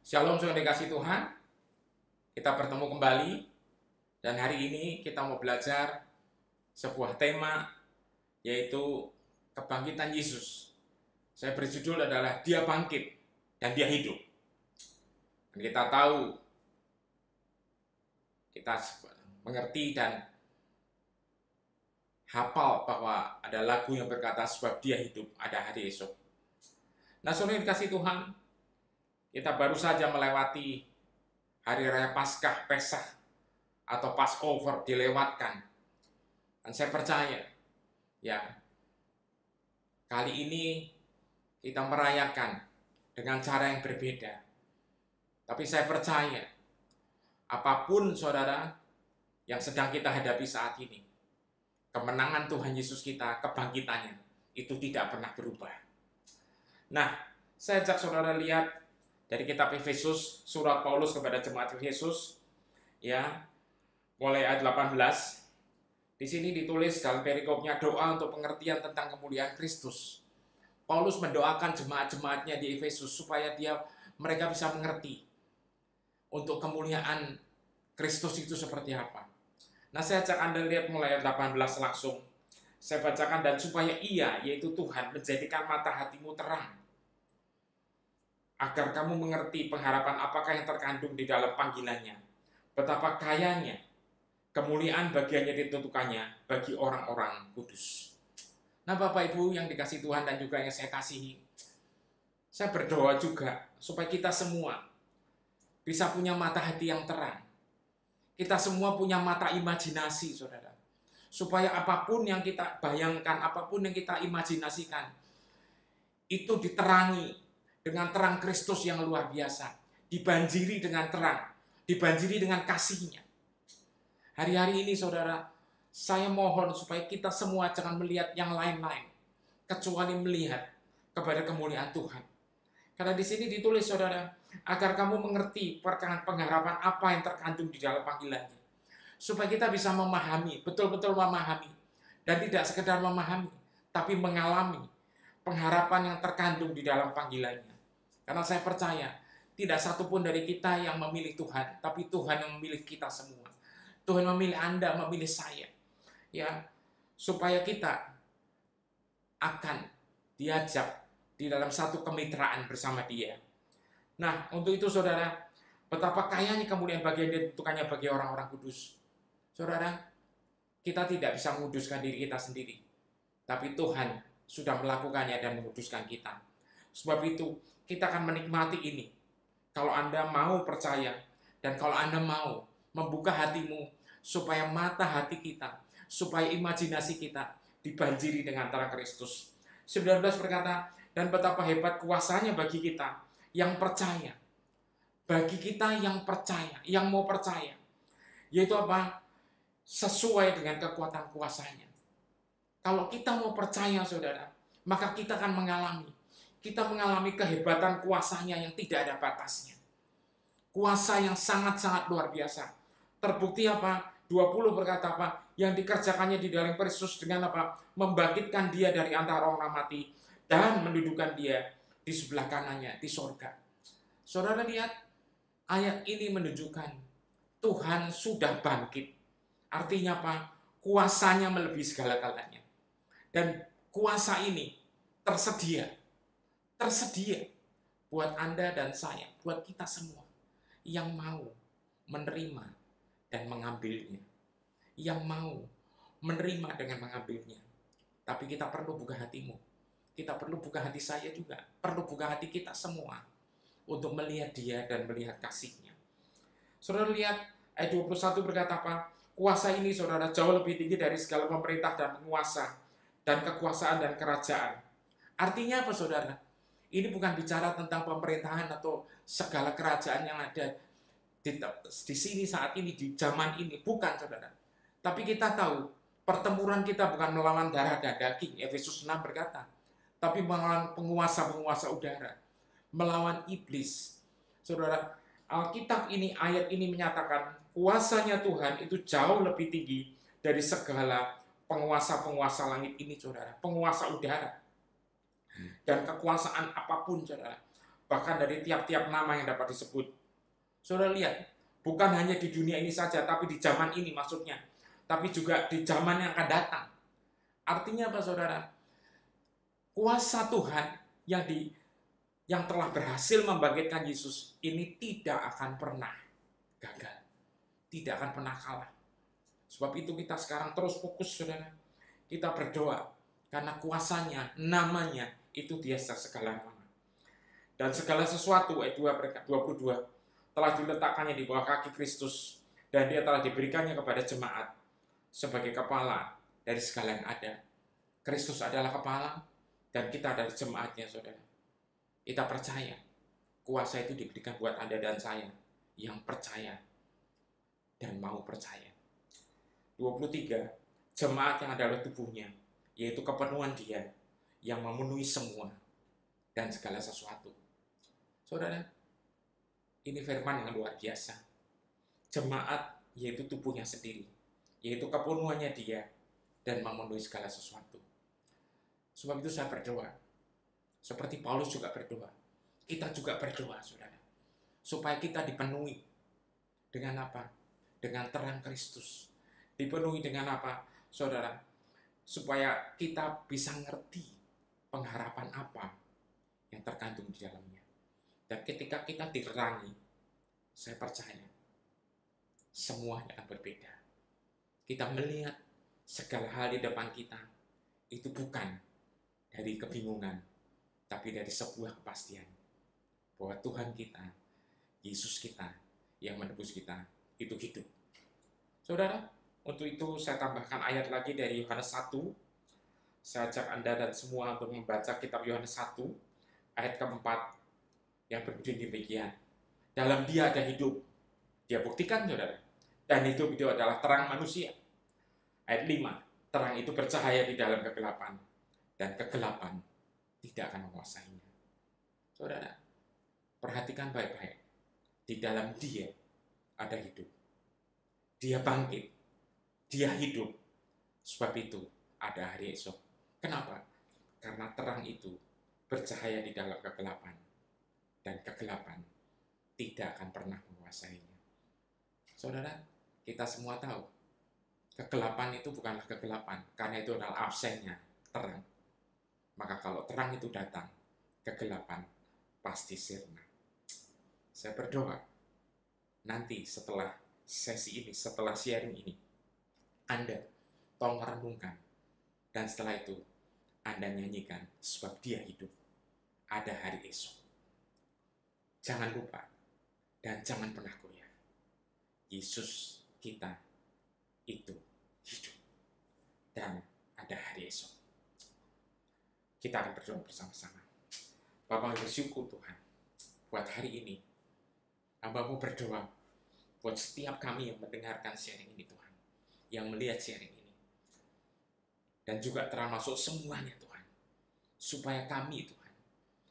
Shalom, saudara dikasih Tuhan. Kita bertemu kembali dan hari ini kita mau belajar sebuah tema, yaitu kebangkitan Yesus. Saya beri judul adalah Dia Bangkit dan Dia Hidup. Dan kita tahu, kita mengerti dan hafal bahwa ada lagu yang berkata sebab Dia hidup ada hari esok. Nah, saudara dikasih Tuhan, kita baru saja melewati Hari Raya Paskah, Pesach, atau Passover dilewatkan. Dan saya percaya, ya, kali ini kita merayakan dengan cara yang berbeda. Tapi saya percaya, apapun saudara yang sedang kita hadapi saat ini, kemenangan Tuhan Yesus kita, kebangkitannya, itu tidak pernah berubah. Nah, saya ajak saudara lihat dari kitab Efesus, surat Paulus kepada jemaat Efesus, ya, mulai ayat 18. Di sini ditulis dalam perikopnya doa untuk pengertian tentang kemuliaan Kristus. Paulus mendoakan jemaat-jemaatnya di Efesus supaya mereka bisa mengerti untuk kemuliaan Kristus itu seperti apa. Nah, saya ajak Anda lihat mulai ayat 18 langsung. Saya bacakan, dan supaya Ia, yaitu Tuhan, menjadikan mata hatimu terang, agar kamu mengerti pengharapan apakah yang terkandung di dalam panggilannya, betapa kayanya kemuliaan bagiannya ditentukannya bagi orang-orang kudus. Nah, Bapak Ibu yang dikasih Tuhan dan juga yang saya kasihi, saya berdoa juga supaya kita semua bisa punya mata hati yang terang. Kita semua punya mata imajinasi, saudara. Supaya apapun yang kita bayangkan, apapun yang kita imajinasikan, itu diterangi dengan terang Kristus yang luar biasa, dibanjiri dengan terang, dibanjiri dengan kasih-Nya. Hari-hari ini saudara, saya mohon supaya kita semua jangan melihat yang lain-lain, kecuali melihat kepada kemuliaan Tuhan. Karena di sini ditulis saudara, agar kamu mengerti pengharapan apa yang terkandung di dalam panggilannya. Supaya kita bisa memahami, betul-betul memahami, dan tidak sekedar memahami, tapi mengalami pengharapan yang terkandung di dalam panggilannya. Karena saya percaya, tidak satupun dari kita yang memilih Tuhan, tapi Tuhan yang memilih kita semua. Tuhan memilih Anda, memilih saya, ya, supaya kita akan diajak di dalam satu kemitraan bersama Dia. Nah, untuk itu saudara, betapa kayanya kemuliaan bagian ditentukannya bagi orang-orang kudus. Saudara, kita tidak bisa menguduskan diri kita sendiri, tapi Tuhan sudah melakukannya dan menguduskan kita. Sebab itu, kita akan menikmati ini. Kalau Anda mau percaya, dan kalau Anda mau membuka hatimu, supaya mata hati kita, supaya imajinasi kita dibanjiri dengan terang Kristus. 19 berkata, dan betapa hebat kuasanya bagi kita yang percaya. Bagi kita yang percaya, yang mau percaya. Yaitu apa? Sesuai dengan kekuatan kuasanya. Kalau kita mau percaya, saudara, maka kita akan mengalami kehebatan kuasanya yang tidak ada batasnya. Kuasa yang sangat-sangat luar biasa. Terbukti apa? 20 berkata apa? Yang dikerjakannya di dalam Kristus dengan apa? Membangkitkan Dia dari antara orang mati dan mendudukkan Dia di sebelah kanannya di sorga. Saudara lihat, ayat ini menunjukkan Tuhan sudah bangkit. Artinya apa? Kuasanya melebihi segala-galanya. Dan kuasa ini tersedia buat Anda dan saya, buat kita semua yang mau menerima dan mengambilnya, yang mau menerima dengan mengambilnya. Tapi kita perlu buka hatimu, kita perlu buka hati saya juga, perlu buka hati kita semua untuk melihat Dia dan melihat kasih-Nya. Saudara lihat ayat 21 berkata apa? Kuasa ini saudara jauh lebih tinggi dari segala pemerintah dan penguasa dan kekuasaan dan kerajaan. Artinya apa saudara? Ini bukan bicara tentang pemerintahan atau segala kerajaan yang ada di sini saat ini, di zaman ini. Bukan saudara. Tapi kita tahu, pertempuran kita bukan melawan darah dan daging. Efesus 6 berkata. Tapi melawan penguasa-penguasa udara. Melawan iblis. Saudara, Alkitab ini, ayat ini menyatakan, kuasanya Tuhan itu jauh lebih tinggi dari segala penguasa-penguasa langit ini, saudara. Penguasa udara. Dan kekuasaan apapun, saudara. bahkan dari tiap-tiap nama yang dapat disebut. Saudara lihat, bukan hanya di dunia ini saja, tapi di zaman ini maksudnya, tapi juga di zaman yang akan datang. Artinya apa, saudara? Kuasa Tuhan yang telah berhasil membangkitkan Yesus ini tidak akan pernah gagal, tidak akan pernah kalah. Sebab itu kita sekarang terus fokus, saudara. Kita berdoa karena kuasanya, namanya itu di atas segala nama. Dan segala sesuatu, ayat 22, telah diletakkannya di bawah kaki Kristus, dan dia telah diberikannya kepada jemaat sebagai kepala dari segala yang ada. Kristus adalah kepala, dan kita adalah jemaatnya, saudara. Kita percaya, kuasa itu diberikan buat Anda dan saya, yang percaya dan mau percaya. 23, jemaat yang adalah tubuhnya, yaitu kepenuhan dia, yang memenuhi semua, dan segala sesuatu. Saudara, ini firman yang luar biasa. Jemaat yaitu tubuhnya sendiri, yaitu kepenuhannya dia, dan memenuhi segala sesuatu. Sebab itu saya berdoa, seperti Paulus juga berdoa, kita juga berdoa, saudara, supaya kita dipenuhi dengan apa? Dengan terang Kristus. Dipenuhi dengan apa, saudara? Supaya kita bisa ngerti pengharapan apa yang terkandung di dalamnya. Dan ketika kita diterangi, saya percaya semuanya akan berbeda. Kita melihat segala hal di depan kita itu bukan dari kebingungan, tapi dari sebuah kepastian bahwa Tuhan kita, Yesus kita yang menebus kita itu hidup. Saudara, untuk itu saya tambahkan ayat lagi dari Yohanes 1. Saya ajak Anda dan semua untuk membaca kitab Yohanes 1 ayat keempat yang berbunyi demikian. Dalam dia ada hidup. Dia buktikan, saudara. Dan hidup itu adalah terang manusia. Ayat 5. Terang itu bercahaya di dalam kegelapan. Dan kegelapan tidak akan menguasainya. Saudara, perhatikan baik-baik. Di dalam dia ada hidup. Dia bangkit. Dia hidup. Sebab itu ada hari esok. Kenapa? Karena terang itu bercahaya di dalam kegelapan. Dan kegelapan tidak akan pernah menguasainya. Saudara, kita semua tahu, kegelapan itu bukanlah kegelapan, karena itu adalah absennya terang. Maka kalau terang itu datang, kegelapan pasti sirna. Saya berdoa, nanti setelah sesi ini, setelah sharing ini, Anda tolong merenungkan, dan setelah itu, Anda nyanyikan, sebab dia hidup, ada hari esok. Jangan lupa dan jangan pernah goyah. Yesus kita itu hidup dan ada hari esok. Kita akan berdoa bersama-sama. Bapa, bersyukur Tuhan buat hari ini. Hamba-Mu berdoa buat setiap kami yang mendengarkan sharing ini, Tuhan, yang melihat sharing ini, dan juga termasuk semuanya, Tuhan, supaya kami, Tuhan,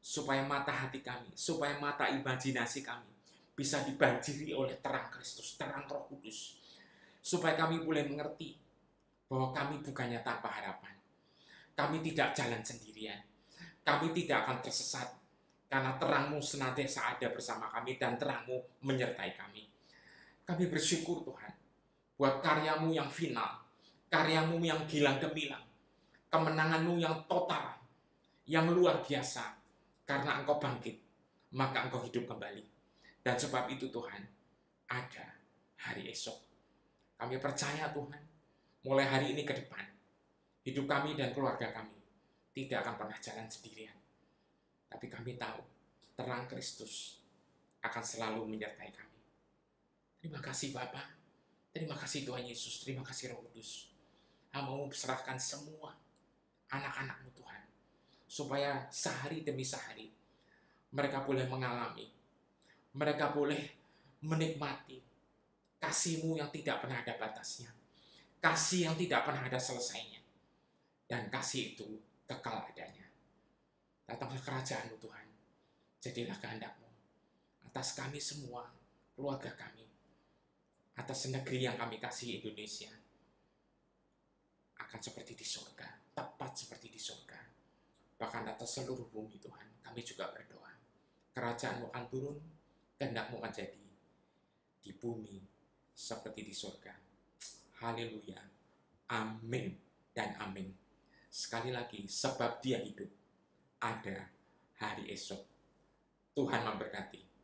supaya mata hati kami, supaya mata imajinasi kami bisa dibanjiri oleh terang Kristus, terang Roh Kudus, supaya kami boleh mengerti bahwa kami bukannya tanpa harapan. Kami tidak jalan sendirian. Kami tidak akan tersesat, karena terang-Mu senantiasa ada bersama kami dan terang-Mu menyertai kami. Kami bersyukur, Tuhan, buat karya-Mu yang final, karya-Mu yang gilang gemilang, kemenangan-Mu yang total, yang luar biasa. Karena Engkau bangkit, maka Engkau hidup kembali. Dan sebab itu, Tuhan, ada hari esok. Kami percaya, Tuhan, mulai hari ini ke depan, hidup kami dan keluarga kami tidak akan pernah jalan sendirian. Tapi kami tahu, terang Kristus akan selalu menyertai kami. Terima kasih, Bapa. Terima kasih, Tuhan Yesus. Terima kasih, Roh Kudus. Hamba-Mu serahkan semua anak-anak-Mu, Tuhan, supaya sehari demi sehari mereka boleh mengalami, mereka boleh menikmati kasih-Mu yang tidak pernah ada batasnya, kasih yang tidak pernah ada selesainya, dan kasih itu kekal adanya. Datanglah kerajaan-Mu, Tuhan, jadilah kehendak-Mu atas kami semua, keluarga kami, atas negeri yang kami kasih, Indonesia, akan seperti di surga, tepat seperti di surga. Bahkan atas seluruh bumi, Tuhan, kami juga berdoa. kerajaanmu akan turun, kehendak-mu akan jadi di bumi seperti di surga. Haleluya. Amin dan amin. Sekali lagi, sebab Dia hidup, ada hari esok. Tuhan memberkati.